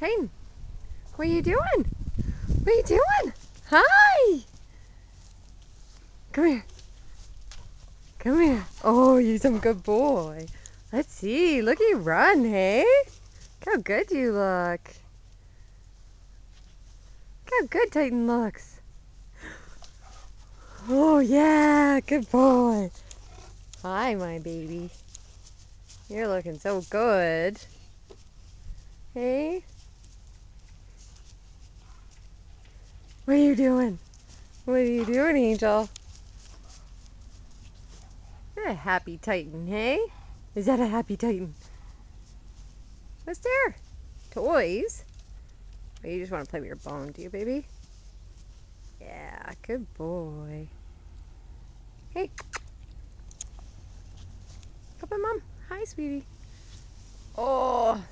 Titan, what are you doing? What are you doing? Hi! Come here. Come here. Oh, you're some good boy. Let's see. Look at you run, hey? Look how good you look. Look how good Titan looks. Oh, yeah. Good boy. Hi, my baby. You're looking so good. Hey? What are you doing? What are you doing, Angel? You're a happy Titan, hey? Is that a happy Titan? What's there? Toys? Or you just want to play with your bone, do you, baby? Yeah, good boy. Hey. Come on, Mom. Hi, sweetie. Oh,